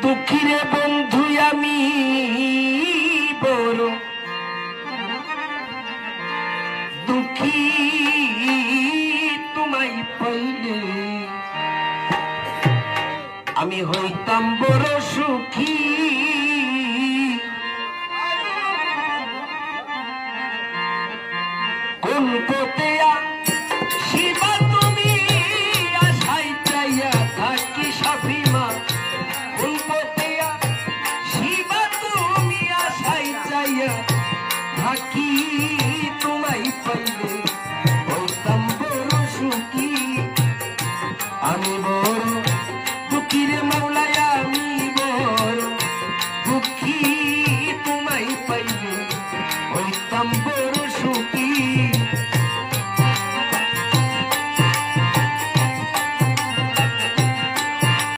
দুঃখী রে বন্ধু আমি বড় দুঃখী, তোমায় পাইলে আমি হইতাম বড় সুখী। কোন পথে শিবা তুমি আশাই চাইয়া থাকি সাফিমা